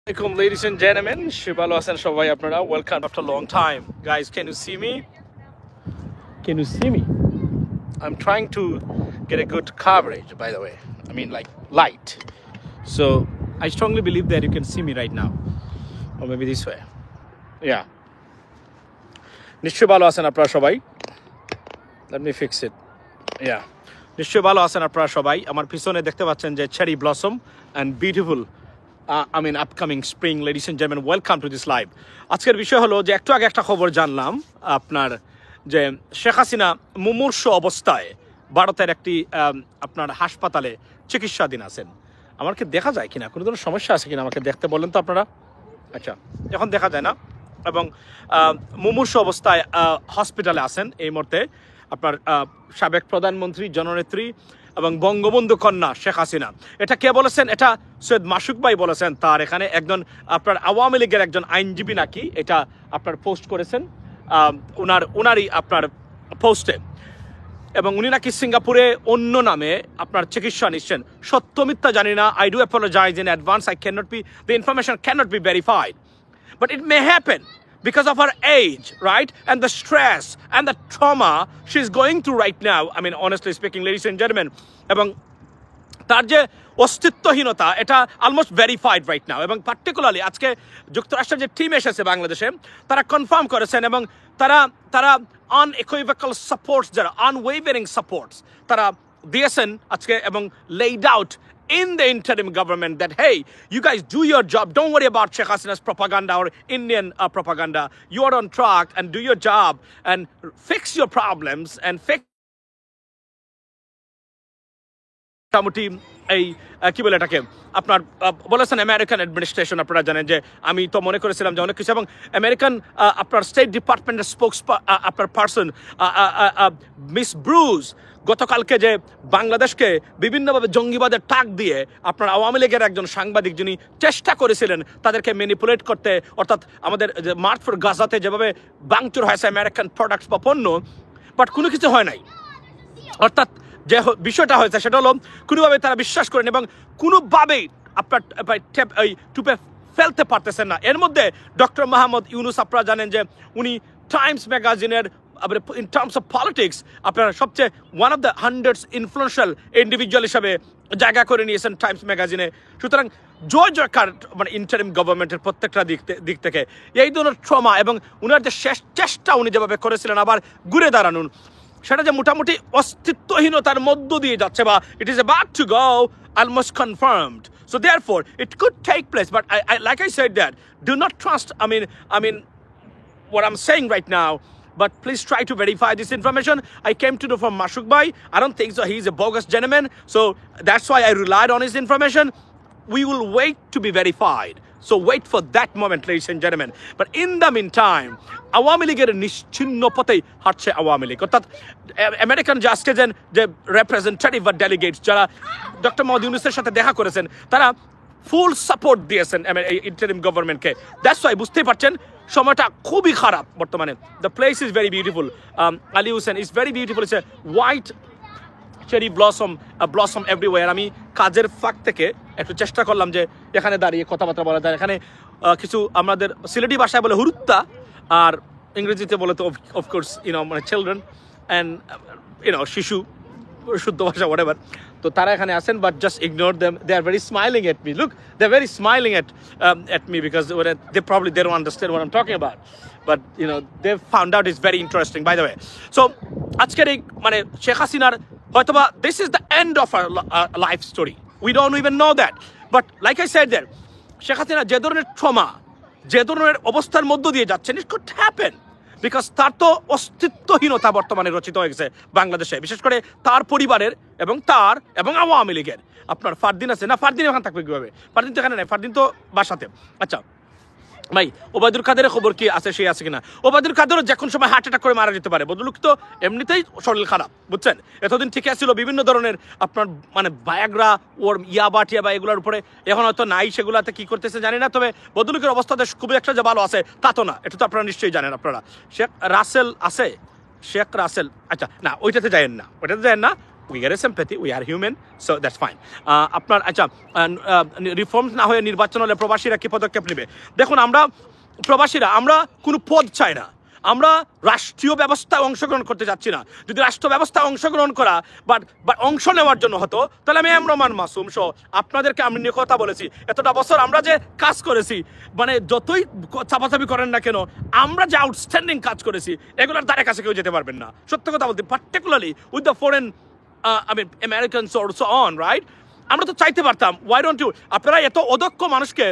Welcome, ladies and gentlemen. Shibalo Hasan Shavai Apnara. Welcome after a long time. Guys, can you see me? Can you see me? I'm trying to get a good coverage, by the way. I mean, like light. So I strongly believe that you can see me right now. Or maybe this way. Yeah. Shibalo Hasan Apnara Shavai. Let me fix it. Yeah. Shibalo Hasan Apnara Shavai. Amar pisone dekhte pacchen je cherry blossom and beautiful upcoming spring, ladies and gentlemen. Welcome to this live. আজকের বিষয় হলো যে একটু আগে একটা খবর জানলাম আপনার যে শেখ হাসিনা মুমূর্ষু অবস্থায় ভারতের একটি আপনার হাসপাতালে চিকিৎসাধীন আছেন। আমাকে দেখা যায় কিনা, কোনো ধরনের সমস্যা আছে কিনা আমাকে দেখতে বলেন তো আপনারা। আচ্ছা, এখন দেখা যায় না, এবং মুমূর্ষু অবস্থায় হসপিটালে আছেন এই মুহূর্তে আপনার সাবেক প্রধানমন্ত্রী জননেত্রী এবং বঙ্গবন্ধু কন্যা শেখ হাসিনা। এটা কে বলেছেন? এটা সৈয়দ মাসুক ভাই বলেছেন। তার এখানে একজন আপনার আওয়ামী লীগের একজন আইনজীবী নাকি এটা আপনার পোস্ট করেছেন উনারই আপনার পোস্টে, এবং উনি নাকি সিঙ্গাপুরে অন্য নামে আপনার চিকিৎসা নিচ্ছেন। সত্য মিথ্যা জানি না। I do apologise in advance. The information cannot be verified, but it may happen because of her age, right? And the stress and the trauma she's going through right now. I mean, honestly speaking, ladies and gentlemen, এবং তার যে অস্তিত্বহীনতা এটা almost verified right now. এবং particularly আজকে যুক্তরাষ্ট্রের যে team এসেছে বাংলাদেশে, তারা কনফার্ম করেছেন এবং তারা unequivocal supports, যারা unwavering supports তারা দিয়েছেন আজকে, এবং laid out in the interim government that, hey, you guys do your job. Don't worry about Sheikh Hasina's propaganda or Indian propaganda. You are on track and do your job and fix your problems and fix মোটামুটি এই কি বলে এটাকে আপনার বলেছেন American administration. আপনারা জানেন যে আমি তো মনে করেছিলাম যে অনেক কিছু, এবং আমেরিকান আপনার স্টেট ডিপার্টমেন্টের স্পোক্স আপনার পার্সন মিস ব্রুজ গতকালকে যে বাংলাদেশকে বিভিন্নভাবে জঙ্গিবাদের টাক দিয়ে আপনার আওয়ামী লীগের একজন সাংবাদিক যিনি চেষ্টা করেছিলেন তাদেরকে ম্যানিপুলেট করতে, অর্থাৎ আমাদের যে মার্চ ফর গাজাতে যেভাবে ভাঙচুর হয়েছে আমেরিকান প্রোডাক্টস বা পণ্য, বাট কোনো কিছু হয় নাই। অর্থাৎ যে বিষয়টা হয়েছে সেটা হলো কোনোভাবে তারা বিশ্বাস করেন এবং কোনোভাবেই আপনার টুপে ফেলতে পারতেছেন না। এর মধ্যে ডক্টর মোহাম্মদ ইউনুস, আপনারা জানেন যে উনি টাইমস ম্যাগাজিনের in terms of politics আপনার সবচেয়ে one of the 100 influential individual হিসাবে জায়গা করে নিয়েছেন টাইমস ম্যাগাজিনে। সুতরাং জয়কার মানে ইন্টারিম গভর্নমেন্টের প্রত্যেকটা দিক থেকে এই ধরনের ট্রমা এবং উনার যে শেষ চেষ্টা উনি যেভাবে করেছিলেন আবার ঘুরে দাঁড়ানোর, সেটা যে মোটামুটি অস্তিত্বহীনতার মধ্য দিয়ে যাচ্ছে, বা it is about to go almost confirmed. So therefore it could take place, but I like I said that do not trust I mean what I'm saying right now, but please try to verify this information. I came to know from Mashuk Bhai. I don't think so. He's a bogus gentleman, so that's why I relied on his information. We will wait to be verified. So wait for that moment, ladies and gentlemen. But in the meantime, Awami লীগের নিশ্চিহ্ন পথেই হাঁটছে আওয়ামী লীগ। অর্থাৎ American যে আজকে যে representative বা delegates যারা ডক্টর মোহাম্মদ ইউনুসের সাথে দেখা করেছেন, তারা ফুল সাপোর্ট দিয়েছেন ইন্টারিম গভর্নমেন্টকে। দ্যাটস ওয়াই বুঝতেই পারছেন সময়টা খুবই খারাপ বর্তমানে। The place is very beautiful. Ali Hossain is very beautiful. It's a white cherry blossom everywhere. আমি কাজের ফাঁক থেকে একটু চেষ্টা করলাম যে এখানে দাঁড়িয়ে কথাবার্তা বলা যায়। এখানে কিছু আমাদের সিলেটি ভাষায় বলে হুরুত্তা, আর ইংরেজিতে বলে তো অফকোর্স মানে চিলড্রেন অ্যান্ড শিশু, শুদ্ধ ভাষা whatever. তো তারা এখানে আছেন, but just ignore them. They are very smiling at me. Look, they are very smiling at me because they probably they don't understand what I'm talking about, but they found out it's very interesting, by the way. So আজকের এই মানে শেখ হাসিনার হয়তোবা this is the end of our life story. We don't even know that, but like I said there, Sheikh Hasina যে ধরনের trauma, যে ধরনের অবস্থার মধ্য দিয়ে যাচ্ছেন, it could happen বিকজ তার তো অস্তিত্বহীনতা বর্তমানে রচিত হয়ে গেছে বাংলাদেশে, বিশেষ করে তার পরিবারের এবং আওয়ামী লীগের। আপনার ফারদিন আছে না, ফারদিন এখানে থাকবে কীভাবে? ফারদিন তো এখানে নেই, ফারদিন তো বাসাতে। আচ্ছা ভাই, ওবায়দুল কাদেরের খবর কি আছে? সে আছে কিনা? ওবায়দুল কাদেরও যে কোনো সময় হার্ট অ্যাটাক করে মারা যেতে পারে। বদলুক তো এমনিতেই শরীর খারাপ, বুঝছেন? এতদিন ঠিক ছিল বিভিন্ন ধরনের আপনার মানে বায়াগ্রা ওর ইয়াবা টিয়াবা এগুলোর উপরে, এখন হয়তো নাই, সেগুলোতে কি করতেছে জানি না। তবে বদলুকের অবস্থাতে খুবই একটা যে ভালো আছে তা তো না, এটা তো আপনারা নিশ্চয়ই জানেন। আপনারা শেখ রাসেল আছে, শেখ রাসেল, আচ্ছা না ওইটাতে যায়েন না, we get a sympathy, we are human, so that's fine. আপনার আচ্ছা রিফর্মস না হয়ে নির্বাচন হলে প্রবাসীরা কি পদক্ষেপ নেবে? দেখুন, আমরা প্রবাসীরা আমরা কোনো পদ চাই না, আমরা রাষ্ট্রীয় ব্যবস্থায় অংশগ্রহণ করতে যাচ্ছি না। যদি রাষ্ট্র ব্যবস্থায় অংশগ্রহণ করা বা অংশ নেওয়ার জন্য হতো, তাহলে আমি রহমান মাসুম সহ আপনাদেরকে আমি নিয়ে কথা বলেছি, এতটা বছর আমরা যে কাজ করেছি, মানে যতই চাপাচাপি করেন না কেন, আমরা যে আউটস্ট্যান্ডিং কাজ করেছি এগুলোর দ্বারে কাছে কেউ যেতে পারবেন না। সত্য কথা বলতে, particularly with the foreign Americans or so on, right? আমরা তো চাইতে পারতাম, ওয়াই ডোন্ট ইউ? আপনারা এত অদক্ষ মানুষকে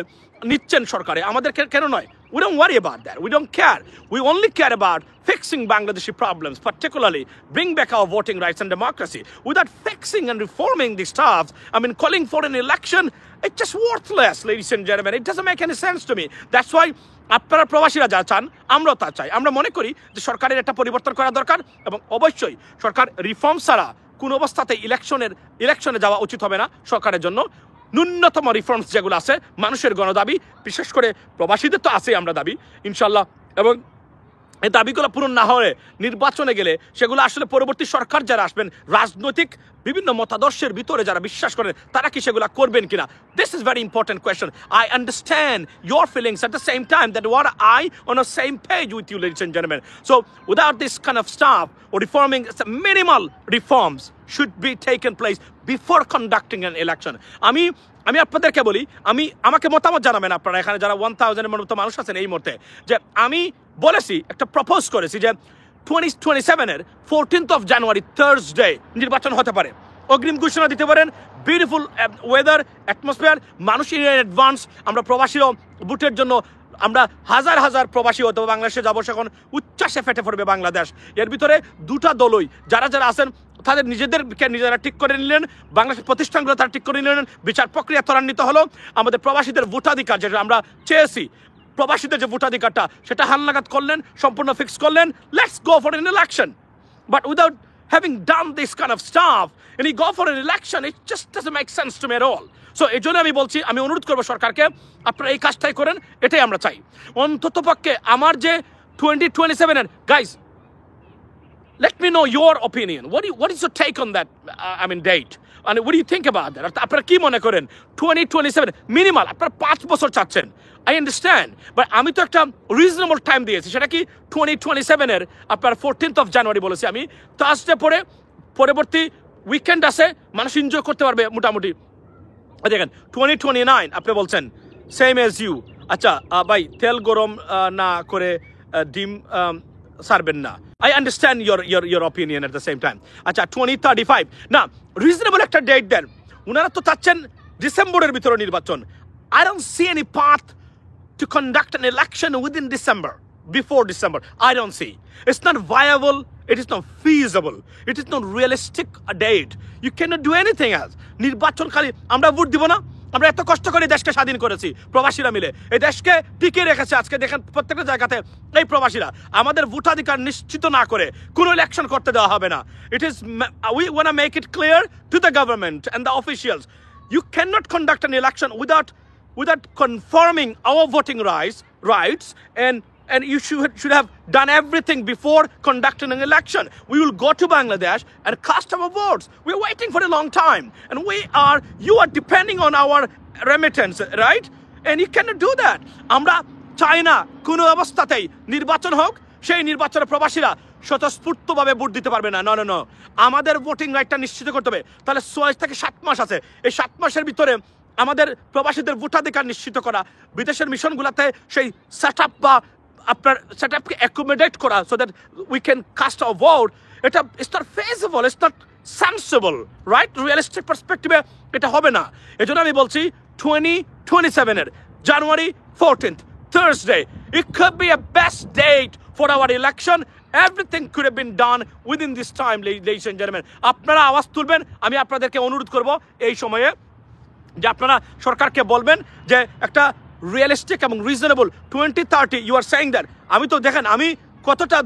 নিচ্ছেন সরকারে, আমাদের কেন নয়? We don't worry about that. We don't care. We only care about fixing Bangladeshi problems, particularly bring back our voting rights and democracy. Without fixing and reforming the stuff, calling for an election, it's just worthless, ladies and gentlemen. It doesn't make any sense to me. That's why আপনারা প্রবাসীরা যা চান আমরাও তা চাই। আমরা মনে করি যে সরকারের একটা পরিবর্তন করা দরকার, এবং অবশ্যই সরকার রিফর্ম ছাড়া কোন অবস্থাতে ইলেকশনে যাওয়া উচিত হবে না সরকারের জন্য। ন্যূনতম রিফর্মস যেগুলো আছে, মানুষের গণদাবি, বিশেষ করে প্রবাসীদের তো আছে আমরা দাবি, ইনশাল্লাহ, এবং এই দাবিগুলো পূরণ না হলে নির্বাচনে গেলে সেগুলো আসলে পরবর্তী সরকার যারা আসবেন, রাজনৈতিক বিভিন্ন মতাদর্শের ভিতরে যারা বিশ্বাস করেন, তারা কি সেগুলো করবেন কিনা? This is very important question. I understand your feelings at the same time that what I on the same page with you, ladies and gentlemen. So without this kind of stuff or reforming, minimal reforms should be taken place before conducting an election. আমি আপনাদেরকে বলি, আমাকে মতামত জানাবেন আপনারা এখানে যারা 1000-এর মতো মানুষ আছেন এই মুহূর্তে, যে আমি বলেছি, একটা প্রপোজ করেছি যে 2027-এর 14th of January থার্সডে নির্বাচন হতে পারে। অগ্রিম ঘোষণা দিতে পারেন, বিউটিফুল ওয়েদার, অ্যাটমসফিয়ার, মানুষ ইন অ্যাডভান্স। আমরা প্রবাসীরাও ভোটের জন্য আমরা হাজার হাজার প্রবাসী হতে বাংলাদেশে যাবো, সেখন উচ্ছ্বাসে ফেটে পড়বে বাংলাদেশ। এর ভিতরে দুটা দলই যারা আছেন তাদের নিজেদেরকে নিজেরা ঠিক করে নিলেন, বাংলাদেশের প্রতিষ্ঠানগুলো তারা ঠিক করে নিলেন, বিচার প্রক্রিয়া ত্বরান্বিত হলো, আমাদের প্রবাসীদের ভোটাধিকার যেটা আমরা চেয়েছি, প্রবাসীদের যে ভোটাধিকারটা সেটা হালনাগাদ করলেন, সম্পূর্ণ ফিক্স করলেন। Let's go for an election, but without having done this kind of stuff and you go for an election, it just doesn't make sense to me at all. So এই জন্য আমি বলছি, আমি অনুরোধ করবো সরকারকে, আপনারা এই কাজটাই করেন, এটাই আমরা চাই। অন্তত পক্ষে আমার যে 2027-এর guys, let me know your opinion. What is your take on that date? And what do you think about that? আপনারা কি মনে করেন 2027 মিনিমাল আপনারা 5 বছর চাচ্ছেন, I understand, but আমি তো একটা রিজনেবল টাইম দিয়েছি, সেটা কি 2027-এর আপনার 14th of January বলেছি আমি। থার্সডে পরে পরবর্তী উইকেন্ড আছে, মানুষ এনজয় করতে পারবে মোটামুটি। দেখেন 2029 আপনি বলছেন সেম এজ ইউ। আচ্ছা ভাই, তেল গরম না করে ডিম সারবেন না। I understand your opinion at the same time. আচ্ছা 2035 না, রিজনেবল একটা ডেট দেন। ওনারা তো চাচ্ছেন ডিসেম্বরের ভিতরে নির্বাচন। I don't see any path to conduct an election within December, before December. I don't see. It's not viable. It is not feasible. It is not realistic a date. You cannot do anything else. নির্বাচন খালি আমরা vote দিব না? আমরা এত কষ্ট করে দেশকে স্বাধীন করেছি, প্রবাসীরা মিলে এই দেশকে টিকিয়ে রেখেছে। আজকে দেখেন প্রত্যেকটা জায়গাতে এই প্রবাসীরা আমাদের ভোটাধিকার নিশ্চিত না করে কোনো ইলেকশন করতে দেওয়া হবে না। It is, we want to make it clear to the government and the officials, you cannot conduct an election without confirming our voting rights and you should have done everything before conducting an election. We will go to Bangladesh and cast our votes. We're waiting for a long time, and you are depending on our remittance, right? And you cannot do that. আমরা চাই না কোনো অবস্থাতেই নির্বাচন হোক, সেই নির্বাচনে প্রবাসীরা স্বতঃস্ফূর্তভাবে ভোট দিতে পারবে না। নো, আমাদের ভোটিং রাইটটা নিশ্চিত করতে হবে। তাহলে 6 থেকে 7 মাস আছে, এই 7 মাসের ভিতরে আমাদের প্রবাসীদের ভোটাধিকার নিশ্চিত করা, বিদেশের মিশনগুলোতে সেই সেট আপ বা আপনার সেটআপকে অ্যাকোমোডেট করা, so that we can cast our vote. এটা it's not feasible, it's not sensible, right? Realistic পার্সপেক্টিভে এটা হবে না। এজন্য আমি বলছি 2027-এর January 14th, Thursday, it could be a best date for our election. Everything could have been done within this time, ladies and gentlemen. আপনারা আওয়াজ তুলবেন, আমি আপনাদেরকে অনুরোধ করব এই সময়ে যে আপনারা সরকারকে বলবেন যে একটা রিয়েলিস্টিক এবং reasonable 2030 you are saying that. আমি তো দেখেন, আমি কতটা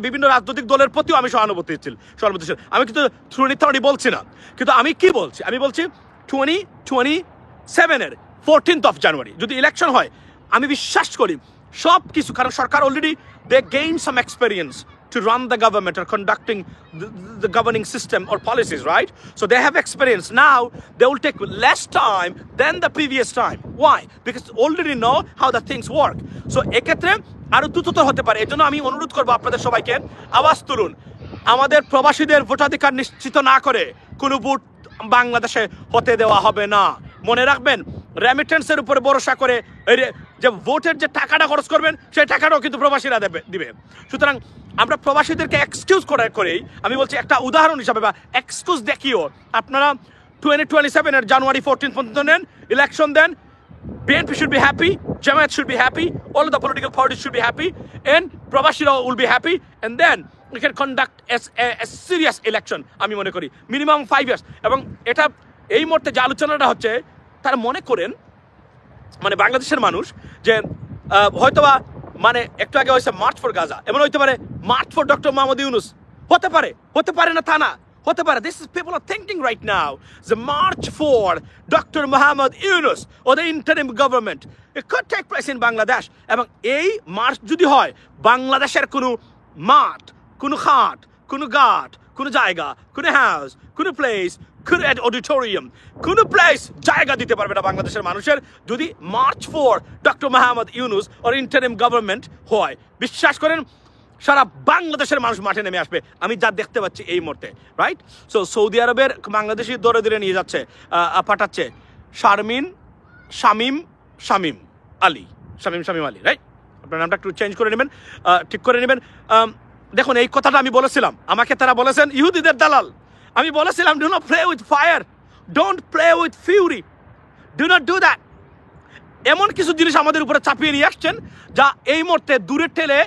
বিভিন্ন রাজনৈতিক দলের প্রতিও আমি সহানুভূতিশীল। আমি কিন্তু 2030 বলছি না, কিন্তু আমি কি বলছি, আমি বলছি 2027-এর 14th of January যদি ইলেকশন হয়, আমি বিশ্বাস করি সব কিছু, কারণ সরকার already they gain some experience to run the government or conducting the governing system or policies, right? So they have experience. Now they will take less time than the previous time. Why? Because already know how the things work. So এক্ষেত্রে আরো দ্রুততর হতে পারে। এজন্য আমি অনুরোধ করব আপনাদের সবাইকে আওয়াজ তুলুন। আমাদের প্রবাসীদের ভোটাধিকার নিশ্চিত না করে কোনো ভোট বাংলাদেশে হতে দেওয়া হবে না। মনে রাখবেন, রেমিটেন্সের উপরে ভরসা করে যে ভোটের যে টাকাটা খরচ করবেন সেই টাকাটাও কিন্তু প্রবাসীরা দিবে। সুতরাং আমরা প্রবাসীদেরকে এক্সকিউজ করেই আমি বলছি, একটা উদাহরণ হিসাবে বা এক্সকিউজ দেখিও আপনারা 2027 জানুয়ারি 14 পর্যন্ত নেন, ইলেকশন দেন। BNP should be happy, Jamaat should be happy, all of the political parties should be happy, and Prabashira will be happy, and then we can conduct a serious election. আমি মনে করি minimum 5 years। এবং এটা এই মুহূর্তে যে আলোচনাটা হচ্ছে, তারা মনে করেন মানে বাংলাদেশের মানুষ যে হয়তোবা মানে একটু আগে হয়েছে মার্চ ফর গাজা, এমন হইতে পারে March for doctor Mohammad Yunus, হতে পারে না তা না, হতে পারে। This is people are thinking right now the march for Dr. Mohammed Yunus or the interim government, it could take place in Bangladesh। এবং এই মার্চ যদি হয়, বাংলাদেশের কোনো মাঠ, কোনো ঘাট, কোনো ঘাট, কোনো জায়গা, কোনো হাউস, কোনো প্লেস, কোনো অডিটোরিয়াম, কোনো প্লেস জায়গা দিতে পারবে না বাংলাদেশের মানুষের যদি March for doctor Mohammad Yunus or interim government হয়। বিশ্বাস করেন সারা বাংলাদেশের মানুষ মাঠে নেমে আসবে, আমি যা দেখতে পাচ্ছি এই মুহূর্তে, রাইট? সো সৌদি আরবের বাংলাদেশি দৌড়ে নিয়ে যাচ্ছে, পাঠাচ্ছে শামীম আলী, রাইট? আপনার নামটা একটু চেঞ্জ করে নেবেন, ঠিক করে নেবেন। দেখুন, এই কথাটা আমি বলেছিলাম, আমাকে তারা বলেছেন ইহুদিদের দালাল। আমি বলেছিলাম do not play with fire, don't play with Fury, do not do that. এমন কিছু জিনিস আমাদের উপরে চাপিয়ে নিয়ে আসছেন যা এই মুহূর্তে দূরে ঠেলে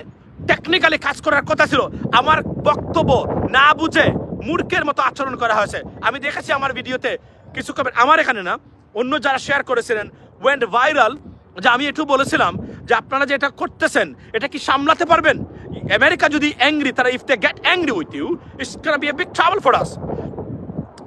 টেকনিক্যালি কাজ করার কথা ছিল। আমার বক্তব্য না বুঝে মূর্খের মতো আচরণ করা হয়েছে। আমি দেখেছি আমার ভিডিওতে কিছু কমেন্ট, আমার এখানে না, অন্য যারা শেয়ার করেছিলেন, ওয়েন্ট ভাইরাল, যে আমি একটু বলেছিলাম যে আপনারা যে এটা করতেছেন এটা কি সামলাতে পারবেন? আমেরিকা যদি অ্যাংরি, তারা if they get angry with you, it's gonna be a big trouble for us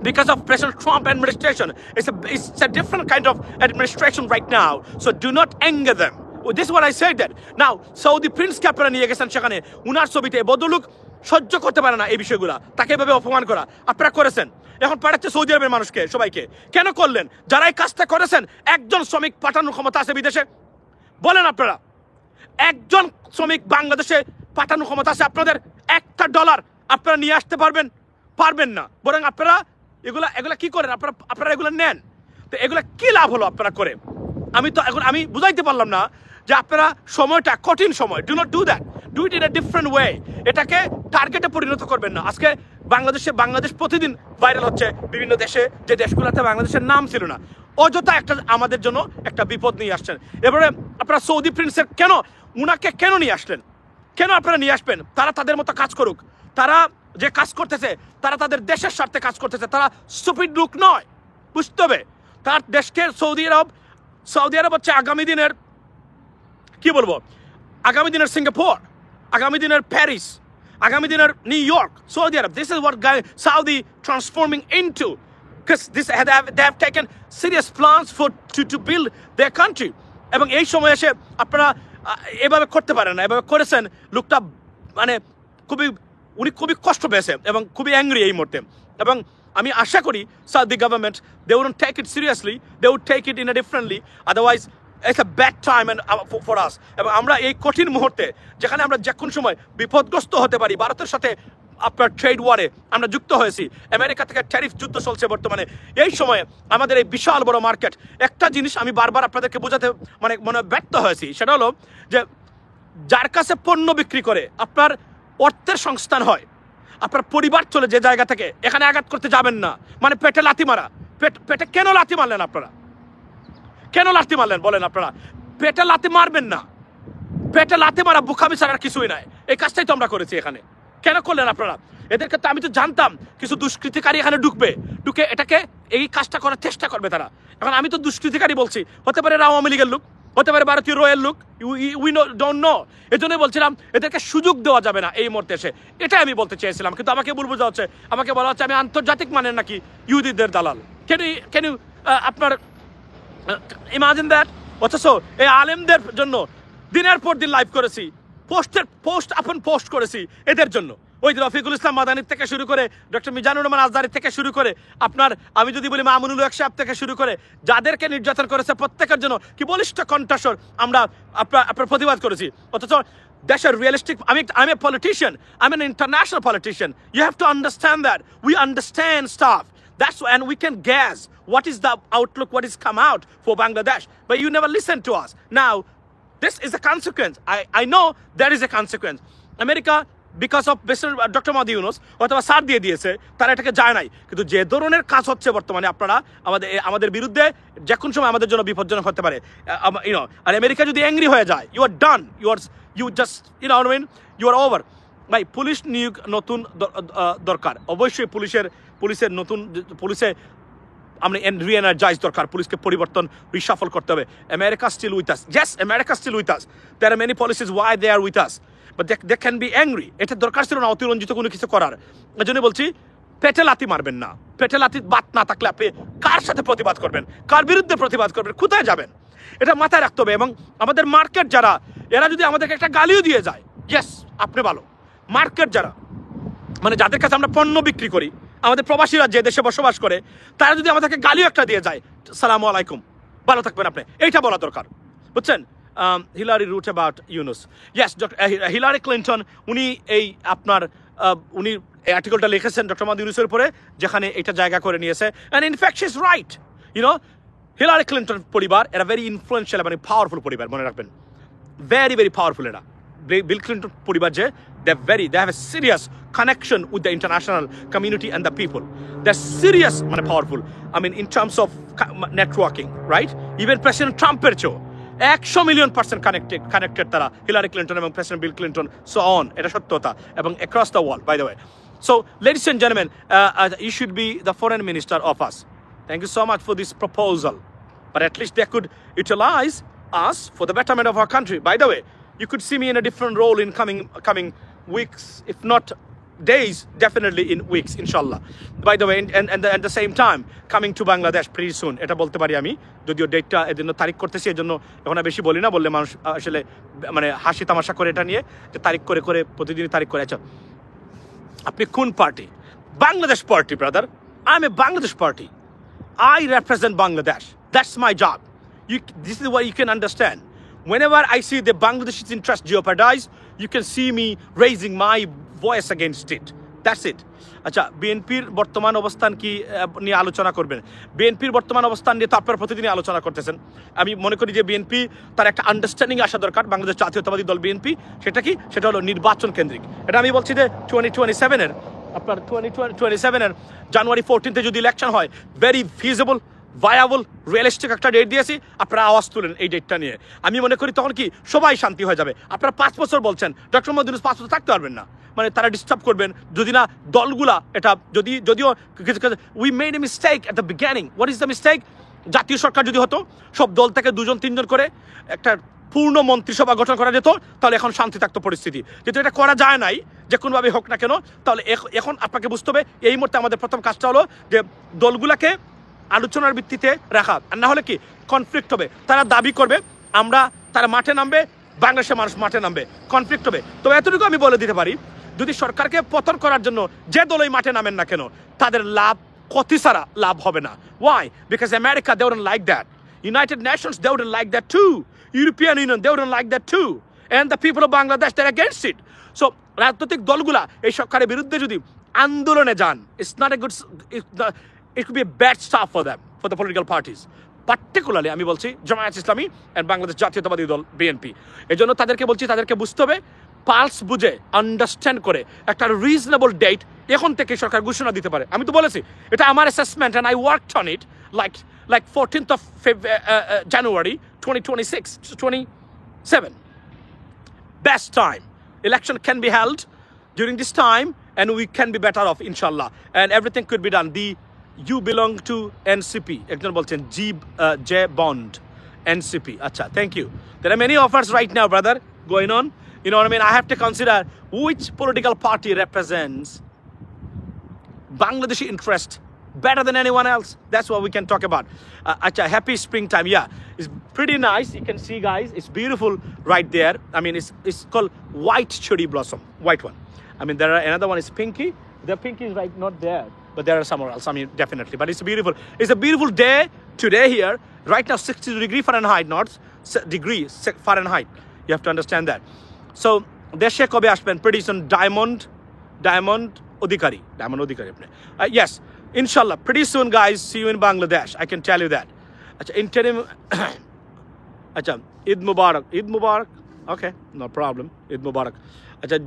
because of President Trump administration. It's a different kind of administration right now, so do not anger them. This is what I said that. Now Saudi Prince কে আপনারা নিয়ে গেছেন, সেখানে উনার ছবিতে বদলুক সহ্য করতে পারে না এই বিষয়গুলা, তাকে এভাবে অপমান করা আপনারা করেছেন। এখন পাঠাচ্ছে সৌদি আরবের মানুষকে, সবাইকে। কেন করলেন? যারা এই কাজটা করেছেন, একজন শ্রমিক পাঠানোর ক্ষমতা আছে বিদেশে? বলেন আপনারা, একজন শ্রমিক বাংলাদেশে পাঠানোর ক্ষমতা আছে আপনাদের? $1 আপনারা নিয়ে আসতে পারবেন না। বরং আপনারা এগুলা কি করেন? আপনারা এগুলো নেন, তো এগুলা কি লাভ হলো আপনারা করে? আমি বুঝাইতে পারলাম না যে আপনারা সময়টা কঠিন সময়, do not do that, do it in a different way. এটাকে টার্গেটে পরিণত করবেন না। আজকে বাংলাদেশ প্রতিদিন ভাইরাল হচ্ছে বিভিন্ন দেশে, যে দেশগুলোতে বাংলাদেশের নাম ছিল না। অযথা আমাদের জন্য একটা বিপদ নিয়ে আসছেন। এবারে আপনারা সৌদি প্রিন্সের উনাকে কেন নিয়ে আসলেন? কেন আপনারা নিয়ে আসবেন? তারা তাদের মতো কাজ করুক। তারা যে কাজ করতেছে, তারা তাদের দেশের স্বার্থে কাজ করতেছে, তারা স্টুপিড লোক নয়, বুঝতে হবে। তার দেশকে সৌদি আরব হচ্ছে আগামী দিনের কি বলবো, আগামী দিনের সিঙ্গাপুর, আগামী দিনের প্যারিস, আগামী দিনের new York, Saudi Arab. This is what Saudi transforming into, because they have taken serious plans to build their country. এবং এই সময় এসে আপনারা এভাবে করতে পারেন না। এভাবে করেছেন, লোকটা মানে উনি খুবই কষ্ট পেয়েছে এবং খুবই অ্যাংরি এই মুহূর্তে। এবং আমি আশা করি Saudi government, they wouldn't take it seriously, they would take it in a differently, otherwise it's a bad time for us. এবং আমরা এই কঠিন মুহূর্তে, যেখানে আমরা যে কোনো সময় বিপদগ্রস্ত হতে পারি, ভারতের সাথে আপনার ট্রেড ওয়ারে আমরা যুক্ত হয়েছি, আমেরিকা থেকে ট্যারিফ যুদ্ধ চলছে বর্তমানে, এই সময়ে আমাদের এই বিশাল বড় মার্কেট। একটা জিনিস আমি বারবার আপনাদেরকে বোঝাতে মনে ব্যর্থ হয়েছি, সেটা হলো যে যার কাছে পণ্য বিক্রি করে আপনার অর্থের সংস্থান হয়, আপনার পরিবার চলে যে জায়গা থেকে, এখানে আঘাত করতে যাবেন না। মানে পেটে লাথি মারা, পেটে কেন লাথি মারলেন আপনারা? কেন লাথি মারলেন বলেন? আপনারা পেটে লাথি মারবেন না, পেটে লাথি মারা বোকামি ছাড়া কিছুই নাই। এই কাজটাই তো আমরা করেছি এখানে। কেন করলেন আপনারা? এদেরকে তো আমি তো জানতাম কিছু দুষ্কৃতিকারী এখানে ঢুকে এটাকে এই কাজটা করার চেষ্টা করবে তারা। এখন আমি তো দুষ্কৃতিকারী বলছি, হতে পারে আওয়ামী লীগের লোক, হতে পারে ভারতীয় রয়েল লোক, উই ডোন্ট নো। এজন্যই বলছিলাম এদেরকে সুযোগ দেওয়া যাবে না এই মুহূর্তে এসে, এটাই আমি বলতে চেয়েছিলাম। কিন্তু আমাকে বলা হচ্ছে আমি আন্তর্জাতিক মানের নাকি ইহুদিদের দালাল। ক্যান ইউ আপনার ইমাজিন দ্যাট? অথচ এই আলেমদের জন্য দিনের পর দিন লাইভ করেছি, পোস্ট আপন পোস্ট করেছি এদের জন্য। ওই রফিকুল ইসলাম মাদানির থেকে শুরু করে ডক্টর মিজানুর রহমান আজহারি থেকে শুরু করে আপনার আমি যদি বলি মামুনুল হক সাহেব থেকে শুরু করে যাদেরকে নির্যাতন করেছে প্রত্যেকের জন্য কি বলিষ্ঠ কণ্ঠস্বর আমরা আপনার প্রতিবাদ করেছি। অথচ দেশের রিয়েলিস্টিক আমি পলিটিশিয়ান, আমি an international politician. You have to understand that. We understand stuff. That's and we can guess what is the outlook, what is come out for Bangladesh. But you never listen to us. Now, this is a consequence. I know there is a consequence. America, because of doctor Mohammad Yunus অথবা সার দিয়ে দিয়েছে, তারা এটাকে যায় নাই। কিন্তু যে ধরনের কাজ হচ্ছে বর্তমানে আপনারা আমাদের বিরুদ্ধে যে কোন সময় আমাদের জন্য বিপজ্জনক হতে পারে। আর আমেরিকা যদি অ্যাংরি হয়ে যায়, you are done, you just you are over. ভাই পুলিশ নিয়োগ নতুন দরকার, অবশ্যই পুলিশের নতুন পুলিশে আমরা রি-এনার্জাইজ দরকার, পুলিশকে পরিবর্তন রিশাফল করতে হবে। America still with us, yes America still with us, there are many policies why they are with us, but they can be angry. এটা দরকার ছিল না অতিরঞ্জিত কোনো কিছু করার। এই জন্য বলছি পেটে লাথি মারবেন না। পেটে লাথি বাত না থাকলে আপনি কার সাথে প্রতিবাদ করবেন, কার বিরুদ্ধে প্রতিবাদ করবেন, কোথায় যাবেন, এটা মাথায় রাখতে হবে। এবং আমাদের মার্কেট যারা, এরা যদি আমাদেরকে একটা গালিও দিয়ে যায়, ইয়েস আপনি ভালো। মার্কেট যারা মানে যাদের কাছে আমরা পণ্য বিক্রি করি, আমাদের প্রবাসীরা যে দেশে বসবাস করে, তারা যদি আমাদেরকে গালিও একটা দিয়ে যায়, সালামু আলাইকুম, ভালো থাকবেন আপনি, এইটা বলা দরকার, বুঝছেন। Hillary wrote about Yunus, yes Hillary Clinton উনি এই আপনার উনি এই আর্টিকেলটা লিখেছেন ডক্টর মোহাম্মদ ইউনুসের উপরে, যেখানে এটা জায়গা করে নিয়েছে। And in fact she is right, Hillary Clinton পরিবার এরা ভেরি ইনফ্লুয়েন্সিয়াল, মানে পাওয়ারফুল পরিবার, মনে রাখবেন, ভেরি ভেরি পাওয়ারফুল এরা। বিল ক্লিন্টন পরিবার যে they have a serious connection with the international community and the people. They're serious, মানে powerful. I mean, in terms of networking, right? Even President Trump এর চেয়েও 100 million% connected তারা Hillary Clinton এবং president Bill Clinton, so on. এটা সত্যতা এবং across the world, by the way. So, ladies and gentlemen, you should be the foreign minister of us. Thank you so much for this proposal. But at least they could utilize us for the betterment of our country. By the way, you could see me in a different role in coming weeks, if not days, definitely in weeks, inshallah. By the way, and at the same time, coming to Bangladesh pretty soon. এটা বলতে পারি আমি, যদিও ডেটটা এজন্য তারিখ করতেছি, এজন্য এখন বেশি বলি না, বললে মানুষ আসলে মানে হাসি তামাশা করে এটা নিয়ে, যে তারিখ করে প্রতিদিনই তারিখ করে। আচ্ছা, আপনি কোন party? Bangladesh party, brother. I M A Bangladesh party. I represent Bangladesh. That's my job. This is what you can understand. Whenever I see the Bangladesh's interest jeopardized, you can see me raising my voice against it. That's it. আচ্ছা, বিএনপির বর্তমান অবস্থান কি নিয়ে আলোচনা করবেন? বিএনপির বর্তমান অবস্থান নিয়ে তো আপনারা প্রতিদিনই আলোচনা করতেছেন। আমি মনে করি যে বিএনপি তার একটা আন্ডারস্ট্যান্ডিং আসা দরকার। বাংলাদেশ জাতীয়তাবাদী দল বিএনপি, সেটা কি? সেটা হলো নির্বাচন কেন্দ্রিক। এটা আমি বলছি যে 2027-এর আপনার 2027-এর জানুয়ারি 14 যদি ইলেকশন হয়, ভেরি ফিজিবল, ভায়াবল, রিয়েলিস্টিক একটা ডেট দিয়েছি, আপনারা আওয়াজ তুলেন এই ডেটটা নিয়ে। আমি মনে করি তখন কি সবাই শান্তি হয়ে যাবে। আপনারা 5 বছর বলছেন, ডক্টর মোহাম্মদ ইউনূস 5 বছর থাকতে পারবেন না, মানে তারা ডিস্টার্ব করবেন যদি না দলগুলা এটা যদিও we made a mistake at the beginning. What is the mistake? জাতীয় সরকার যদি হতো, সব দল থেকে 2-3 করে একটা পূর্ণ মন্ত্রিসভা গঠন করা যেত, তাহলে এখন শান্তি থাকতো পরিস্থিতি। কিন্তু এটা করা যায় নাই, যে কোনোভাবে হোক না কেন। তাহলে এখন আপনাকে বুঝতে হবে, এই মুহূর্তে আমাদের প্রথম কাজটা হলো যে দলগুলাকে আলোচনার ভিত্তিতে রাখা, আর না হলে কি কনফ্লিক্ট হবে। তারা দাবি করবে তারা মাঠে নামবে, বাংলাদেশের মানুষ মাঠে নামবে, কনফ্লিক্ট হবে। তবে এতটুকু আমি বলে দিতে পারি, যদি সরকারকে পতন করার জন্য যে দলই মাঠে নামেন না কেন, তাদের লাভ ক্ষতি ছাড়া লাভ হবে না। Why? Because America, they wouldn't like that. United Nations, they wouldn't like that too. European Union, they wouldn't like that too. And the people of Bangladesh, they're against it. So রাজনৈতিক দলগুলা এই সরকারের বিরুদ্ধে যদি আন্দোলনে যান, it's not a good, it could be a bad start for them, for the political parties. Particularly আমি বলছি জামায়াত ইসলামী and Bangladesh জাতীয়তাবাদী দল বিএনপি। এই জন্য তাদেরকে বলছি, তাদেরকে বুঝতে হবে, পালস বুঝে আন্ডারস্ট্যান্ড করে একটা রিজনেবল ডেট এখন থেকে সরকার ঘোষণা দিতে পারে। আমি তো বলেছি এটা আমার assessment, and I worked on it like 14th of January 2027. Best time. Election can be held during this time, and we can be better off, inshallah, and everything could be done. You belong to NCP. একজন বলছেন J Bond, NCP. Acha, thank you. There are many offers right now, brother, going on. You know what I mean? I have to consider which political party represents Bangladeshi interest better than anyone else. That's what we can talk about. Happy springtime. Yeah, it's pretty nice. You can see, guys, it's beautiful right there. I mean, it's called white cherry blossom, white one. I mean, there are another one is pinky. The pinky is right not there, but there are somewhere else. I mean, definitely. But it's beautiful. It's a beautiful day today here. Right now, 60 Fahrenheit, not degrees Fahrenheit. You have to understand that. So, deshe kobe ashben? Pretty soon, Diamond Odhikari. Yes, inshallah. Pretty soon, guys. See you in Bangladesh. I can tell you that. Interim. Eid Mubarak. Eid Mubarak. Okay, no problem. Eid Mubarak.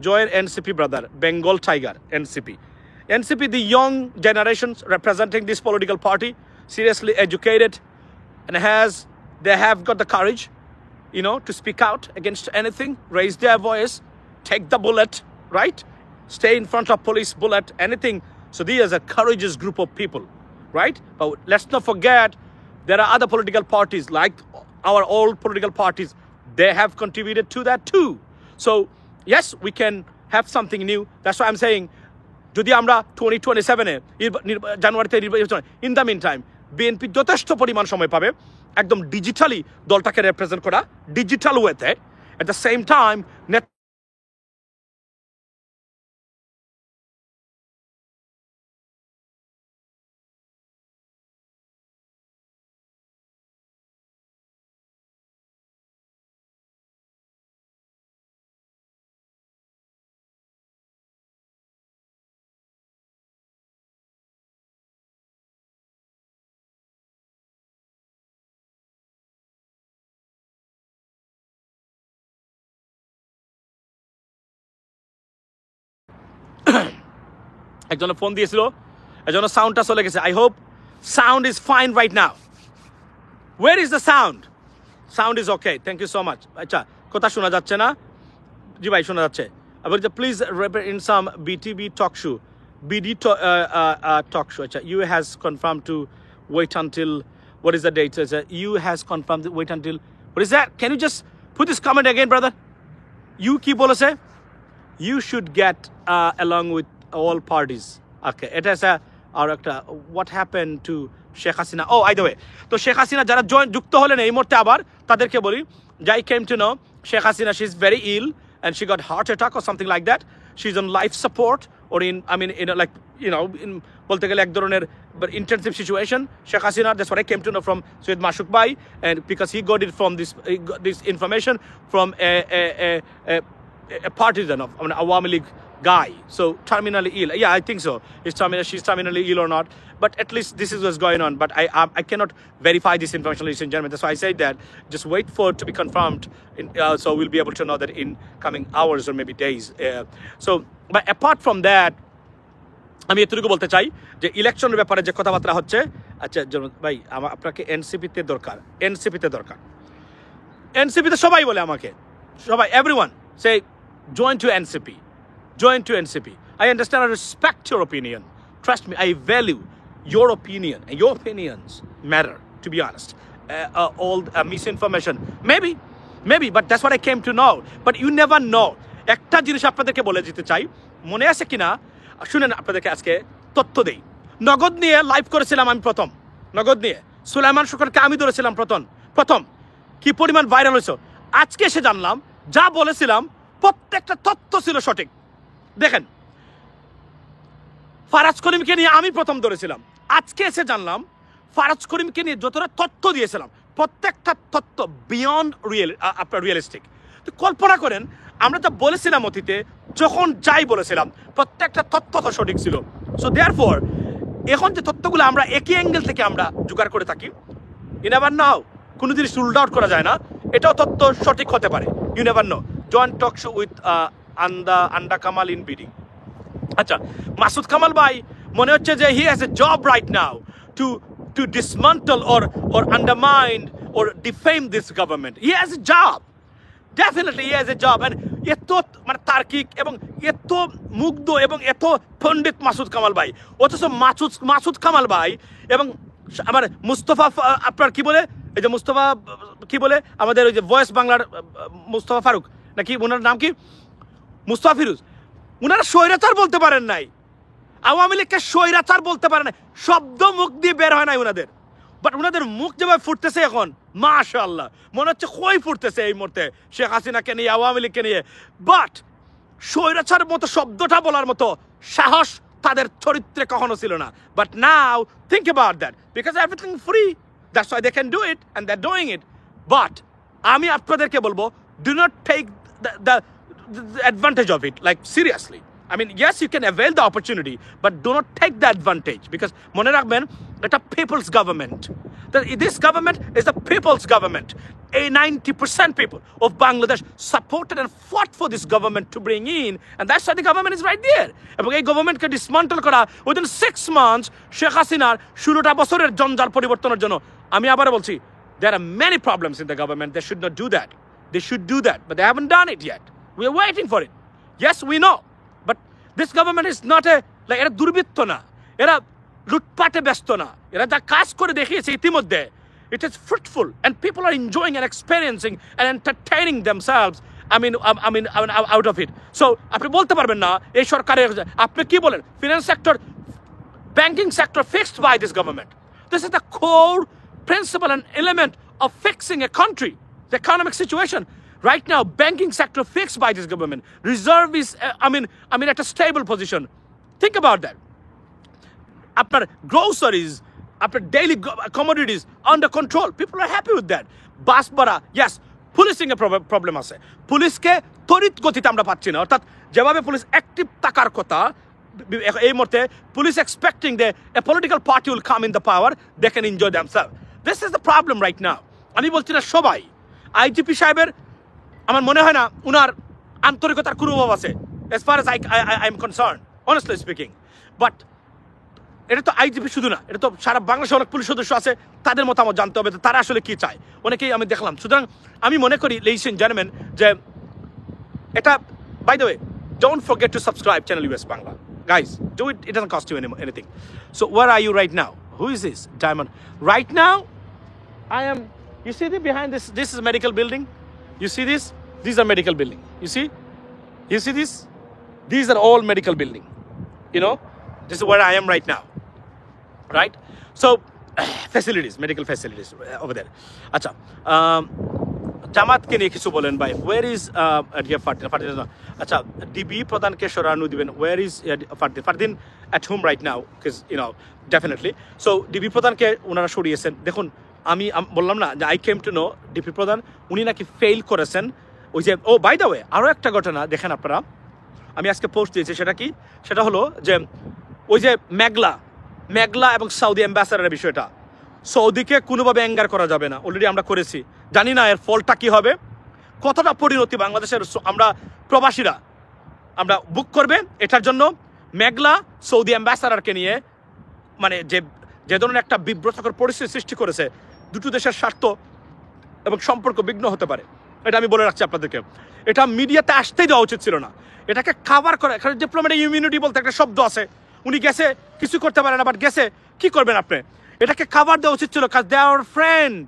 Join NCP, brother. Bengal Tiger. NCP. NCP, the young generations representing this political party, seriously educated, and they have got the courage, you know, to speak out against anything, raise their voice, take the bullet, right? Stay in front of police bullet, anything. So these are a courageous group of people, right? But let's not forget, there are other political parties, like our old political parties. They have contributed to that too. So yes, we can have something new. That's why I'm saying, যদি আমরা 2027-এ জানুয়ারিতে নির্বাচন, in the mean time BNP যথেষ্ট পরিমাণ সময় পাবে একদম ডিজিটালি দলটাকে রিপ্রেজেন্ট করা, ডিজিটাল ওয়েতে, এট দ্য সেম টাইম একজনের ফোন দিয়েছিল, একজনের সাউন্ডটা চলে গেছে। I hope sound is fine right now. Where is the sound? Sound is okay, thank you so much. আচ্ছা, কথা শোনা যাচ্ছে না? জি ভাই, শোনা যাচ্ছে। আবার please in some BTV talk show, BD talk show. You has confirmed to wait until, what is the date? You has confirmed to wait until, what is that? Can you just put this comment again, brother? You keep bolo say, you should get along with all parties. Okay, it has a what happened to Sheikh Hasina? Oh, either way. So Sheikh Hasina jara যুক্ত হলেন এই মুহূর্তে আবার তাদেরকে বলি, I came to know Sheikh Hasina, she's very ill and she got heart attack or something like that. She's on life support or in, I mean, in like, you know, in বলতে গেলে এক ধরনের intensive situation. Sheikh Hasina, that's what I came to know from Syed Mashuk Bhai, and because he got it from this information from a partisan of an Awami League guy, so terminally ill. Yeah, I think so. She's terminally ill or not, but at least this is what's going on. But I cannot verify this information, ladies and gentlemen. That's why I said that just wait for it to be confirmed, so we'll be able to know that in coming hours or maybe days. So, but apart from that, আমি এতটুকু বলতে চাই যে ইলেকশনের ব্যাপারে যে কথাবার্তা হচ্ছে, আচ্ছা ভাই, আপনাকে এনসিপিতে দরকার, এনসিপিতে দরকার, এনসিপিতে সবাই বলে আমাকে, সবাই, everyone say join to NCP. Join to NCP. I understand, I respect your opinion. Trust me, I value your opinion, and your opinions matter, to be honest. All misinformation, maybe, but that's what I came to know. But you never know. একটা জিনিস আপনাদেরকে বলে দিতে চাই, মনে আছে কিনা শুনেন, আপনাদেরকে আজকে তথ্য দেই। নগদ নিয়ে লাইভ করেছিলাম আমি প্রথম, নগদ নিয়ে সুলাইমান শুকরকে আমি ধরেছিলাম প্রথম, কি পরিমাণ ভাইরাল হয়েছে। আজকে এসে জানলাম যা বলেছিলাম প্রত্যেকটা তথ্য ছিল সঠিক। দেখেন, ফারাজ করিমকে নিয়ে আমি প্রথম ধরেছিলাম, আজকে এসে জানলাম ফারাজ করিমকে নিয়ে যতটা তথ্য দিয়েছিলাম প্রত্যেকটা তথ্য বিয়ন্ড আপনার রিয়েলিস্টিক। তো কল্পনা করেন, আমরা যা বলেছিলাম অতীতে, যখন যাই বলেছিলাম প্রত্যেকটা তথ্য তো সঠিক ছিল। সো দেয়ারফর এখন যে তথ্যগুলো আমরা একই অ্যাঙ্গেল থেকে আমরা জোগাড় করে থাকি, ইউ নেভার নাও, কোনো জিনিস রুলড আউট করা যায় না, এটাও তথ্য সঠিক হতে পারে, you never know. Joint talk show with আন্ডা কামাল ইন বিডি। আচ্ছা, মাসুদ কামাল ভাই মনে হচ্ছে যে he has a job right now to dismantle or undermine or defame this government. He has a job. Definitely he has a job. And এত মানে তার্কিক এবং এত মুগ্ধ এবং এত পণ্ডিত মাসুদ কামাল ভাই, অথচ মাসুদ কামাল ভাই এবং আমার মুস্তফা, আপনার কি বলে, এই যে মুস্তফা কি বলে, আমাদের ওই যে ভয়েস বাংলার মুস্তফা ফারুক নাকি ওনার নাম কি, মুস্তফা ফিরোজ, ওনারা স্বৈরাচার বলতে পারেন নাই। আওয়ামী লীগকে স্বৈরাচার বলতে পারে না, শব্দ মুখ দিয়ে বের হয় না ওনাদের। বাট ওনাদের মুখ যেভাবে ফুটতেছে এখন, মাশাআল্লাহ, মনে হচ্ছে খই ফুটতেছে এই মুহূর্তে শেখ হাসিনাকে নিয়ে, আওয়ামী লীগকে নিয়ে। বাট স্বৈরাচার মতো শব্দটা বলার মতো সাহস তাদের চরিত্রে কখনো ছিল না। But now think about that, because everything free, that's why they can do it and they are doing it. But আমি আপনাদেরকে বলবো, do not take the advantage of it, like seriously. I mean, yes, you can avail the opportunity, but do not take the advantage, because mone rakhben এটা people's government. This government is the people's government. 90% people of Bangladesh supported and fought for this government to bring in, and that's why the government is right there. এবং এই গভর্নমেন্টকে dismantle করা within 6 months Sheikh হাসিনার 16টা বছরের জঞ্জাল পরিবর্তনের জন্য। আমি আবার বলছি, there are many problems in the government. They should not do that. They should do that, but they haven't done it yet. We are waiting for it. Yes, we know, but this government is not a like এরা দুর্বৃত্ত না, এরা লুটপাটে ব্যস্ত না, এরা যা কাজ করে দেখিয়েছে ইতিমধ্যে, it is fruitful and people are enjoying and experiencing and entertaining themselves. I mean, out of it. So আপনি বলতে পারবেন না এই সরকারের, আপনি কি বলেন finance sector, banking sector fixed by this government. This is the core principle and element of fixing a country, the economic situation. Right now, banking sector fixed by this government. Reserve is, at a stable position. Think about that. After groceries, after daily commodities under control, people are happy with that. Basbara, yes, policing a problem আছে। পুলিশকে তড়িৎ গতিতে আমরা পাচ্ছি না, অর্থাৎ যেভাবে police active থাকার কথা এই মুহূর্তে, পুলিশ এক্সপেক্টিং যে a political party will come in the power, they can enjoy themselves. This is the problem right now. আমি বলছি না সবাই, আইজিপি সাহেবের আমার মনে হয় না উনার আন্তরিকতার কোনো অভাব আছে, as far as I am concerned, honestly speaking. But এটা তো আইজিপি শুধু না, এটা তো সারা বাংলাদেশে অনেক পুলিশ সদস্য আছে, তাদের মতামত জানতে হবে তারা আসলে কি চায়, অনেকেই আমি দেখলাম। সুতরাং আমি মনে করি, ladies and gentlemen, যে এটা, by the way, don't forget to subscribe channel US Bangla, guys, do it, it doesn't cost you anything. So where are you right now? Who is this Diamond? Right now I am, you see the behind this is a medical building. You see this? These are medical building. You see this? These are all medical building. You know, this is where I am right now, right? So facilities, medical facilities over there. Acha, জামাত কে নিয়ে কিছু বলেন ভাই। where is আচ্ছা, DB প্রধানকে সরানো দিবেন। where is Fardin at home right now, because you know, definitely. So DB প্রধানকে ওনারা সরিয়েছেন। দেখুন, আমি বললাম না যে I came to know DP প্রধান উনি নাকি ফেল করেছেন। ওই যে, ও বাই দ্য ওয়ে, আরও একটা ঘটনা দেখেন আপনারা, আমি আজকে পোস্ট দিয়েছি, সেটা কি? সেটা হলো যে ওই যে মেঘলা এবং সৌদি অ্যাম্বাসাডারের বিষয়টা, সৌদিকে কোনোভাবে অ্যাঙ্গার করা যাবে না, অলরেডি আমরা করেছি, জানি না এর ফলটা কি হবে, কতটা পরিণতি বাংলাদেশের আমরা প্রবাসীরা আমরা বুক করবে। এটার জন্য মেঘলা সৌদি অ্যাম্বাসাডারকে নিয়ে মানে যে ধরনের একটা বিব্রতকর পরিস্থিতি সৃষ্টি করেছে, দুটো দেশের স্বার্থ এবং সম্পর্ক বিঘ্ন হতে পারে, এটা আমি বলে রাখছি আপনাদেরকে। এটা মিডিয়াতে আসতেই দেওয়া উচিত ছিল না, এটাকে কাভার করে। এখানে ডিপ্লোম্যাটিক ইমিউনিটি বলতে একটা শব্দ আছে, উনি গেছে, কিছু করতে পারে না, বাট গেছে, কি করবেন আপনি? এটাকে কাভার দেওয়া উচিত ছিল, কাজ they are our friend,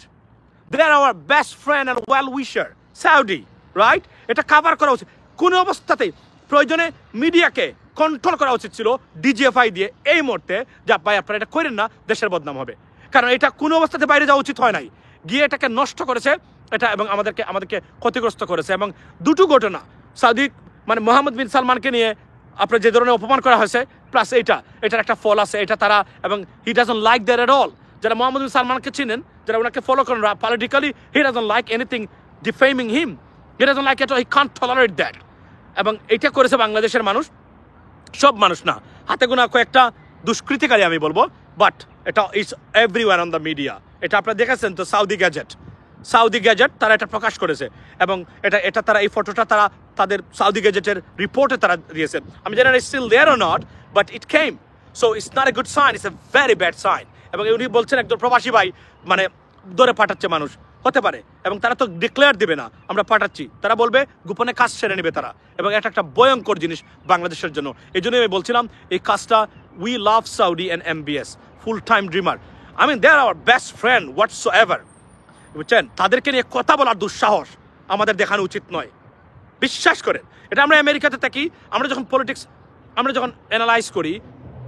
they are our best friend and well wisher Saudi, right? এটা কাভার করা উচিত। কোনো অবস্থাতেই প্রয়োজনে মিডিয়াকে কন্ট্রোল করা উচিত ছিল ডিজিএফআই দিয়ে এই মুহূর্তে, যা ভাই আপনারা এটা করেন না, দেশের বদনাম হবে। কারণ এটা কোনো অবস্থাতে বাইরে যাওয়া উচিত হয় নাই, গিয়ে এটাকে নষ্ট করেছে এটা, এবং আমাদেরকে ক্ষতিগ্রস্ত করেছে। এবং দুটো ঘটনা, সৌদি মানে মোহাম্মদ বিন সালমানকে নিয়ে আপনার যে ধরনের অপমান করা হয়েছে, প্লাস এটার একটা ফল আছে, এটা তারা, এবং he doesn't like that at all. যারা মোহাম্মদ বিন সালমানকে চিনেন, যারা ওনাকে ফলো করেন politically, he doesn't like anything defaming him, he doesn't like it, he can't tolerate that. এবং এটা করেছে বাংলাদেশের মানুষ, সব মানুষ না, হাতে গোনা কয়েকটা দুষ্কৃতিকারী আমি বলবো, বাট এটা is everywhere on the media. এটা আপনারা দেখেছেন তো, সাউদি গ্যাজেট তারা এটা প্রকাশ করেছে, এবং এটা তারা এই ফটোটা তারা তাদের সাউদি গ্যাজেটের রিপোর্টে তারা দিয়েছে। আমি জানি না still there or not, but it came, so it's not a good sign, it's a very bad sign. এবং উনি বলছেন একজন প্রবাসী ভাই মানে ধরে পাঠাচ্ছে মানুষ, হতে পারে, এবং তারা তো ডিক্লেয়ার দিবে না আমরা পাঠাচ্ছি, তারা বলবে গোপনে কাজ সেরে নেবে তারা, এবং এটা একটা ভয়ঙ্কর জিনিস বাংলাদেশের জন্য। এই জন্যই আমি বলছিলাম এই কাজটা, we love Saudi and MBS, full time dreamer, I mean they are our best friend whatsoever, বুঝছেন? তাদেরকে নিয়ে কথা বলার দুঃসাহস আমাদের দেখানো উচিত নয়, বিশ্বাস করেন। এটা আমরা আমেরিকাতে থাকি, আমরা যখন পলিটিক্স আমরা যখন অ্যানালাইজ করি,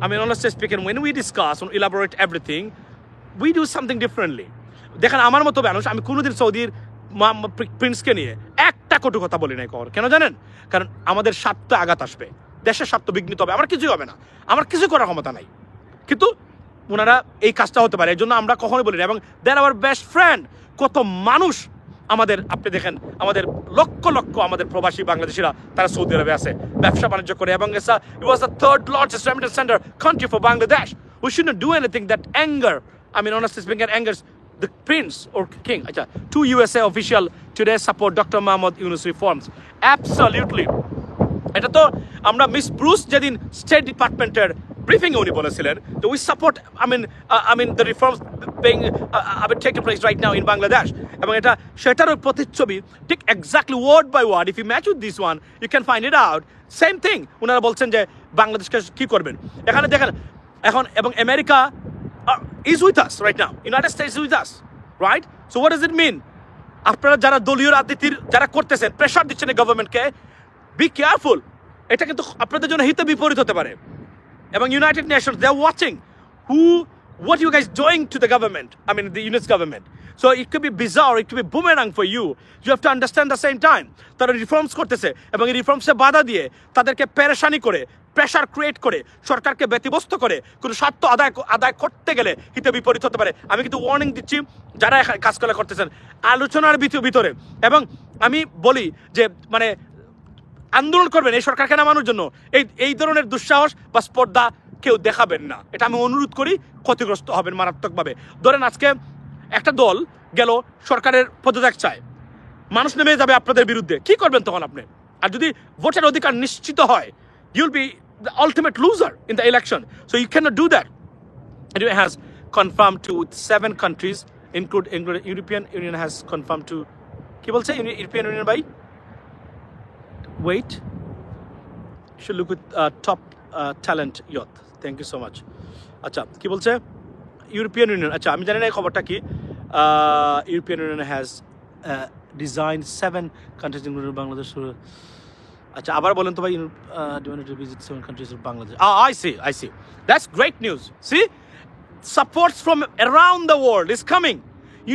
I mean, honestly speaking, when we discuss and elaborate everything, we do something differently. দেখেন আমার মতো মানুষ আমি কোনোদিন সৌদির প্রিন্সকে নিয়ে একটা কটু কথা বলি নাই কেন জানেন? কারণ আমাদের স্বার্থ আঘাত আসবে, দেশের স্বার্থ বিঘ্নিত হবে, আমার কিছুই হবে না, আমার কিছু করার ক্ষমতা নাই, কিন্তু ওনারা এই কাজটা হতে পারে, এই জন্য আমরা কখনোই বলি না। এবং দেয়ার আওয়ার বেস্ট ফ্রেন্ড, কত মানুষ আমাদের, আপনি দেখেন আমাদের লক্ষ লক্ষ আমাদের প্রবাসী বাংলাদেশিরা তারা সৌদি আরবে আছে, ব্যবসা বাণিজ্য করে, এবং it was the third largest remittance center country for Bangladesh. We shouldn't do anything that anger, I mean honestly speaking, angers the prince or king. Two USA official today support Dr. Mohammed Yunus reforms. Absolutely. এটা তো আমরা miss Bruce যেদিন state ডিপার্টমেন্টের briefing উনি বলেছিলেন যে we support I mean the reforms being taking place right now in Bangladesh, এবং এটা সেটার প্রতিচ্ছবি ঠিক exactly word by word, if you match with this one you can find it out, same thing ওনারা বলছেন যে বাংলাদেশকে কি করবেন। এখানে দেখেন এখন, এবং America is with us right now, United States is with us, right? So what does it mean? আপনারা যারা দলীয় রাজনীতির যারা করতেছেন, প্রেশার দিচ্ছেন গভর্নমেন্টকে, বি কেয়ারফুল, এটা কিন্তু আপনাদের জন্য হিতে বিপরীত হতে পারে। এবং United Nations, they are watching what you guys doing to the government, I mean the United government. So it could be bizarre, it could be boomerang for you. You have to understand the same time তারা reforms করতেছে, এবং এই রিফর্মসে বাধা দিয়ে তাদেরকে পেরেশানি করে, pressure create করে, সরকারকে ব্যতিব্যস্ত করে কোনো স্বার্থ আদায় করতে গেলে হিতে বিপরীত হতে পারে। আমি কিন্তু ওয়ার্নিং দিচ্ছি যারা এখানে কাজ করতেছেন আলোচনার ভিতরে, এবং আমি বলি যে মানে আন্দোলন করবেন এই সরকারকে নামানোর জন্য, এই ধরনের দুঃসাহস বা স্পর্ধা কেউ দেখাবেন না, এটা আমি অনুরোধ করি, ক্ষতিগ্রস্ত হবেন মারাত্মকভাবে। ধরেন আজকে একটা দল গেল সরকারের পদত্যাগ চায়, মানুষ নেমে যাবে আপনাদের বিরুদ্ধে, কি করবেন তখন আপনি? আর যদি ভোটের অধিকার নিশ্চিত হয়, you'll be the ultimate loser in the election, so you cannot do that. It has confirmed to 7 countries, including European Union has confirmed to, কি বলছে European Union by? Wait, you should look with top talent youth. Thank you so much. আচ্ছা কি বলছে European union? আচ্ছা আমি জানি না এই খবরটা কি। European union has designed 7 countries including Bangladesh. আচ্ছা আবার বলেন তো ভাই, do you want to visit 7 countries of Bangladesh? I see. That's great news. See, supports from around the world is coming.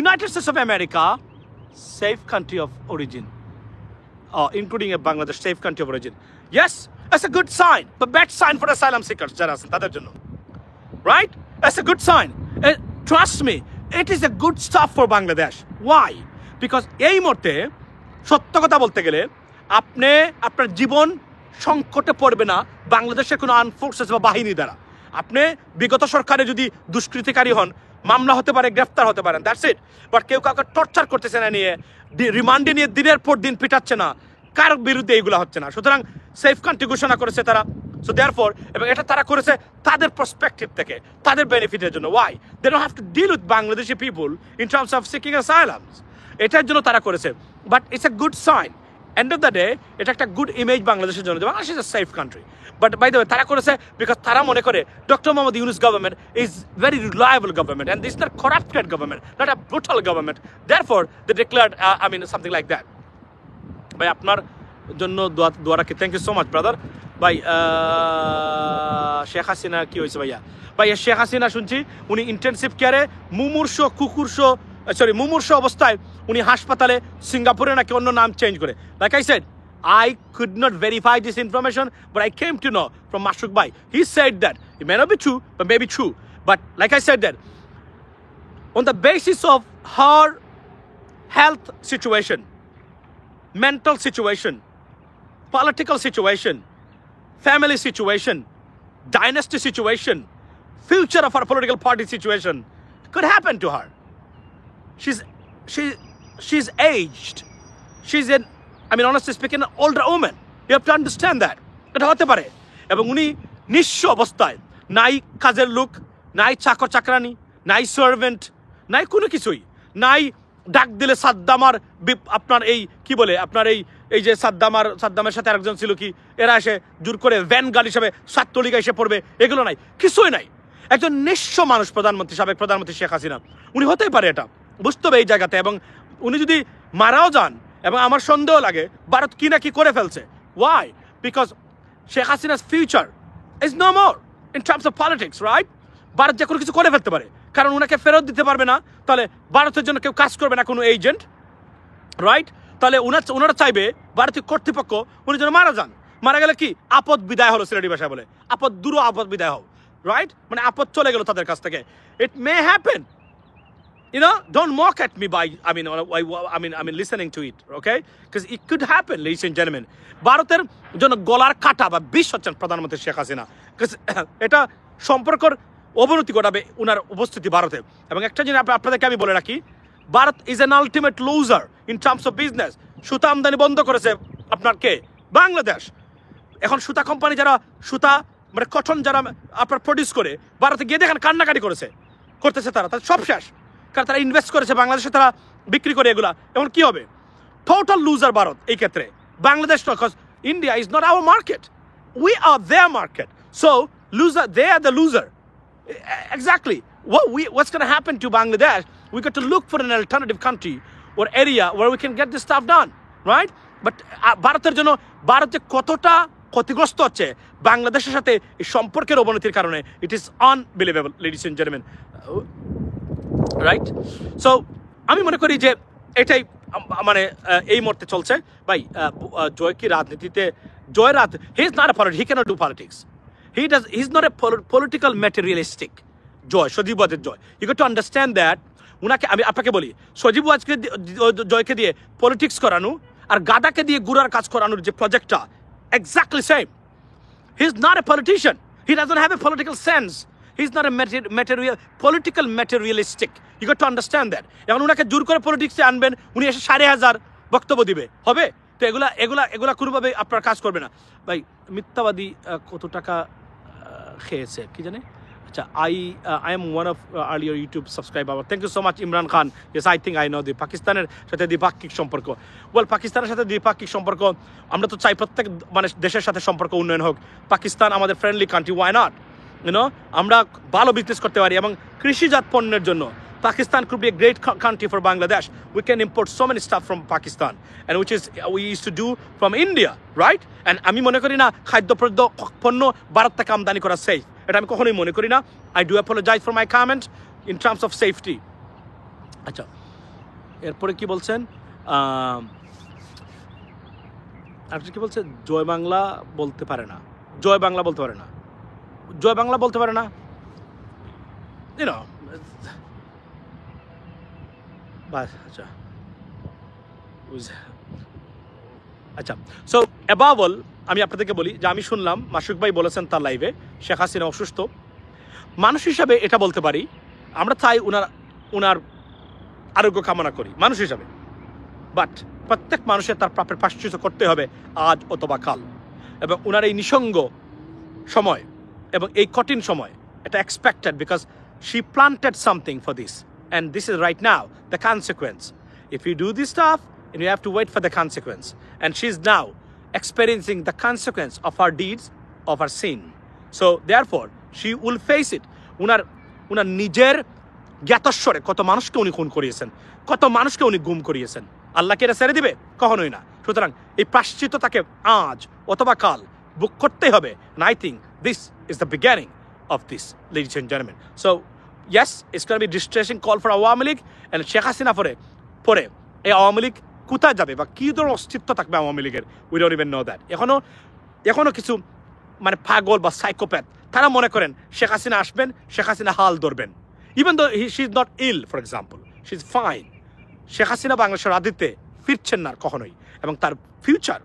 United States of America, safe country of origin, including a Bangladesh, safe country of origin. Yes, that's a good sign, but bad sign for asylum seekers যারা আছেন তাদের জন্য, right? That's a good sign. Trust me, it is a good stuff for Bangladesh. Why? Because এই মুহূর্তে সত্য কথা বলতে গেলে আপনি আপনার জীবন সংকটে পড়বে না বাংলাদেশের কোনো আর্ম ফোর্সেস বা বাহিনী দ্বারা। আপনি বিগত সরকারে যদি দুষ্কৃতিকারী হন, মামলা হতে পারে, গ্রেফতার হতে পারেন, দ্যাটস ইট। বাট কেউ কাউকে টর্চার করতেছে না, নিয়ে রিমান্ডে নিয়ে দিনের পর দিন পিটাচ্ছে না, কার বিরুদ্ধে এইগুলো হচ্ছে না। সুতরাং সেফ কান্ট্রি ঘোষণা করেছে তারা, সো দেয়ারফর, এবং এটা তারা করেছে তাদের পার্সপেক্টিভ থেকে, তাদের বেনিফিটের জন্য। Why? They don't have to deal with Bangladeshi people in terms of seeking asylums, এটার জন্য তারা করেছে। But it's a good sign, end of the day এটা একটা গুড ইমেজ বাংলাদেশের জন্য। Bangladesh is a safe country, but by the way তারা করেছে বিকজ তারা মনে করে doctor Mohammad Yunus government is very reliable government, and this is not corrupted government, not a brutal government. Therefore they declared I mean something like that. ভাই আপনার জন্য দোয়া রাখি। Thank you so much brother. ভাই শেখ হাসিনা কি হয়েছে ভাইয়া? ভাইয়া শেখ হাসিনা শুনছি উনি ইন্টেনসিভ কেয়ারে মুমূর্ষ অবস্থায় উনি হাসপাতালে, সিঙ্গাপুরে নাকি অন্য নাম চেঞ্জ করে। Like I said, I could not verify this information, but I came to know from Mashuk Bhai. He said that it may not be true, but may be true. But like I said that, on the basis of her health situation, mental situation, political situation, family situation, dynasty situation, future of our political party situation could happen to her. She's aged. She's an, I mean honestly speaking, an older woman. You have to understand that. এটা হতে পারে। এবং উনি নিঃস্ব অবস্থায়, নাই কাজের লোক, নাই চাকর চাকরানি, নাই সার্ভেন্ট, নাই কোনো কিছুই নাই। ডাক দিলে সাদ্দামার আপনার এই কি বলে আপনার এই যে সাদ্দামের সাথে আরেকজন ছিল কি, এরা এসে জোর করে ভ্যান গার্ড হিসেবে ছাত্রলীগ এসে পড়বে, এগুলো নাই, কিছুই নাই। একজন নিঃস্ব মানুষ প্রধানমন্ত্রী, সাবেক প্রধানমন্ত্রী শেখ হাসিনা, উনি হতেই পারে এটা, বুঝতে হবে এই জায়গাতে। এবং উনি যদি মারাও যান, এবং আমার সন্দেহ লাগে ভারত কি না কি করে ফেলছে। Why? Because Sheikh Hasina's future is no more. In terms of politics, right? Bharat যে কোনো কিছু করে ফেলতে পারে, কারণ ওনাকে ফেরত দিতে পারবে না, তাহলে ভারতের জন্য কেউ কাজ করবে না, কোনো এজেন্ট, রাইট? তাহলে ওনারা চাইবে ভারতীয় কর্তৃপক্ষ উনি যেন মারা যান। মারা গেলে কি আপদ বিদায় হলো, সিলেটি ভাষায় বলে আপদ দূর আপদ বিদায় হও, রাইট? মানে আপদ চলে গেল তাদের কাছ থেকে। It may happen, you know, don't mock at me by I mean listening to it, okay? Because it could happen, ladies and gentlemen. ভারতের জন্য গলার কাটা বা বিষ হচ্ছেন প্রধানমন্ত্রী শেখ হাসিনা, এটা সম্পর্কের অবনতি ঘটাবে ওনার উপস্থিতি ভারতে। এবং একটা জিনিস আপনাদেরকে আমি বলে রাখি, Bharat is an ultimate loser in terms of business. সুতা আমদানি বন্ধ করেছে আপনার কে? বাংলাদেশ। এখন সুতা কোম্পানি যারা সুতা মানে কটন যারা আপনার প্রডিউস করে ভারতে গিয়ে দেখেন কান্নাকাটি করতেছে তারা, তাদের সব শেষ, কারণ তারা ইনভেস্ট করেছে বাংলাদেশে, তারা বিক্রি করে এগুলা। এখন কি হবে? টোটাল লুজার ভারত এই ক্ষেত্রে, বাংলাদেশ নয়, because India is not our market, we are their market, so loser, they are the loser. Exactly. What's going to happen to Bangladesh? We got to look for an alternative country or area where we can get this stuff done, right? But ভারতের জন্য ভারতে কতটা ক্ষতিগ্রস্ত হচ্ছে বাংলাদেশের সাথে এই সম্পর্কের অবনতির কারণে, it is unbelievable, ladies and gentleman, right? So আমি মনে করি যে এটাই মানে এই মুহূর্তে চলছে। ভাই জয় কি রাজনীতিতে Joy he is not a politics, he cannot do politics, he's not a political materialistic joy, Sajeeb ওয়াজের Joy. You got to understand that. উনাকে আমি আপনাকে বলি, সজীব ওয়াজকে জয়কে দিয়ে পলিটিক্স করানো আর গাদাকে দিয়ে গুড়ার কাজ করানোর যে প্রজেক্টটা, exactly same. He is not a politician, he doesn't have a political sense, he is not a political materialistic. You got to understand that. এখন উনাকে জোর করে পলিটিক্সে আনবেন, উনি এসে 5,500 বক্তব্য দিবে, হবে? তো এগুলা কোনোভাবে আপনার কাজ করবে না। ভাই মিথ্যাবাদী কত টাকা খেয়েছে কি জানে? আচ্ছা, I am one of earlier YouTube subscriber. Thank you so much, Imran Khan. Yes, I think I know the পাকিস্তানের সাথে দ্বিপাক্ষিক সম্পর্ক। ওয়েল, পাকিস্তানের সাথে দ্বিপাক্ষিক সম্পর্ক আমরা তো চাই প্রত্যেক মানে দেশের সাথে সম্পর্ক উন্নয়ন হোক। পাকিস্তান আমাদের friendly country, why not? You know, আমরা ভালো বিজনেস করতে পারি এবং কৃষিজাত পণ্যের জন্য Pakistan could be a great country for Bangladesh. We can import so many stuff from Pakistan, and which is we used to do from India, right? And আমি মনে করি না খাদ্য পণ্য ভারত থেকে আমদানি করা সেফ, এটা আমি কখনোই মনে করি না। I do apologize for my comment in terms of safety. আচ্ছা, এরপরে কি বলছেন? আপনি কি বলছেন? জয় বাংলা বলতে পারে না, জয় বাংলা বলতে পারে না, জয় বাংলা বলতে পারে না, you know. আচ্ছা আচ্ছা, সো অ্যাবাভ অল আমি আপনাদেরকে বলি যে আমি শুনলাম মাসুক ভাই বলেছেন তার লাইভে শেখ হাসিনা অসুস্থ। মানুষ হিসাবে এটা বলতে পারি, আমরা চাই ওনার আরোগ্য কামনা করি মানুষ হিসাবে, বাট প্রত্যেক মানুষের তার প্রাপ্যের প্রায়শ্চিত্ত করতে হবে আজ অথবা কাল। এবং ওনার এই নিঃসঙ্গ সময় এবং এই কঠিন সময়, এটা expected, because she planted something for this, and this is right now the consequence. If you do this stuff, and you have to wait for the consequence, and she's now experiencing the consequence of her deeds, of her sin, so therefore she will face it. উনার নিজের জ্ঞাতস্বরে কত মানুষকে উনি খুন করিয়েছেন, কত মানুষকে উনি গুম করিয়েছেন, আল্লাহকে এটা ছেড়ে দিবে? কখনোই না। সুতরাং এই প্রায়শ্চিত্ত তাকে আজ অথবা কাল বুক করতেই হবে, and I think this is the beginning of this, ladies and gentlemen. So yes, it's going to be a distressing call for Awami League, and Sheikh Hasina পরে এই আওয়ামী লীগ কোথায় যাবে বা কী ধরনের অস্তিত্ব থাকবে আওয়ামী লীগের, we don't even know that. এখনো কিছু মানে পাগল বা সাইকোপ্যাথ তারা মনে করেন শেখ হাসিনা আসবেন, শেখ হাসিনা হাল ধরবেন, even though she is not ill, for example, she is fine. Sheikh Hasina বাংলাদেশের রাজনীতিতে ফিরছেন না কখনোই, এবং তার future,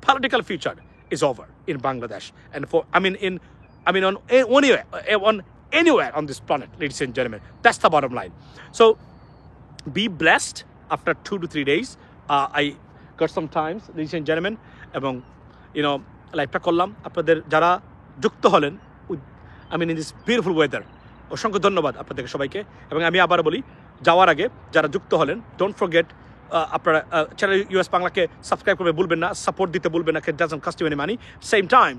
political future is over in Bangladesh, and for on anywhere on this planet, ladies and gentlemen. That's the bottom line. So be blessed. After 2 to 3 days, I got some times, ladies and gentlemen, এবং লাইভটা করলাম আপনাদের যারা যুক্ত হলেন, in this beautiful weather. অসংখ্য ধন্যবাদ আপনাদেরকে সবাইকে। এবং আমি আবার বলি, যাওয়ার আগে যারা যুক্ত হলেন, ডোন্ট ফরগেট আপনারা চ্যানেল ইউএস বাংলাকে সাবস্ক্রাইব করবে ভুলবেন না, সাপোর্ট দিতে ভুলবেন না, it doesn't cost you any money. Same time,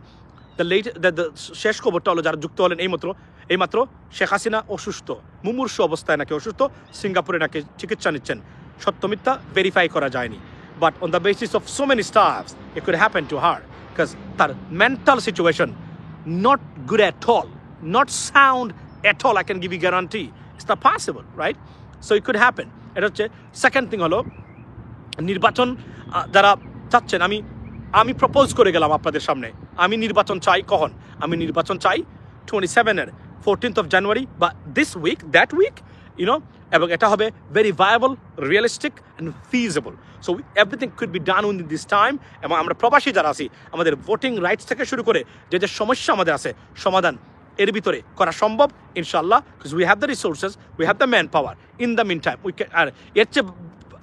the শেষ খবরটা হলো যারা যুক্ত হলেন এইমাত্র শেখ হাসিনা অসুস্থ, মুমূর্ষু অবস্থায় নাকি অসুস্থ, সিঙ্গাপুরে নাকি চিকিৎসা নিচ্ছেন। সত্য মিথ্যা ভেরিফাই করা যায়নি, but on the basis of so many stuffs it could happen to her, because তার mental situation not good at all, not sound at all. I can give you guarantee. It's not possible, right? So it could happen. এটা হচ্ছে second thing হলো নির্বাচন যারা চাচ্ছেন, আমি propose করে গেলাম আপনাদের সামনে, আমি নির্বাচন চাই। কখন আমি নির্বাচন চাই? 27 14th of January, বা this week, that week, এবং এটা হবে very viable, realistic and feasible. So everything could be done within this time. এবং আমরা প্রবাসী যারা আছি, আমাদের ভোটিং রাইটস থেকে শুরু করে যে সমস্যা আমাদের আছে, সমাধান এর ভিতরে করা সম্ভব ইনশাআল্লাহ, because we have the resources, we have the manpower. In the meantime we can, আর এর চেয়ে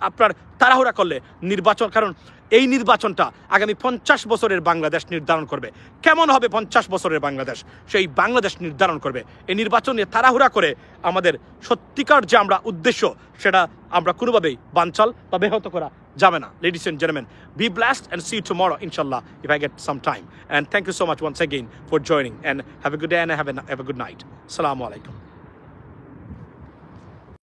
আপনার তাড়াহুড়া করলে নির্বাচন, কারণ এই নির্বাচনটা আগামী 50 বছরের বাংলাদেশ নির্ধারণ করবে। কেমন হবে 50 বছরের বাংলাদেশ, সেই বাংলাদেশ নির্ধারণ করবে। এই নির্বাচন নিয়ে তাড়াহুড়া করে আমাদের সত্যিকার যে আমরা উদ্দেশ্য, সেটা আমরা কোনোভাবেই বানচাল বা ব্যাহত করা যাবে না। Ladies and gentlemen, be blessed and see you tomorrow inshallah if I get some time. And thank you so much once again for joining, and have a good day and have a good night. Assalamu alaikum.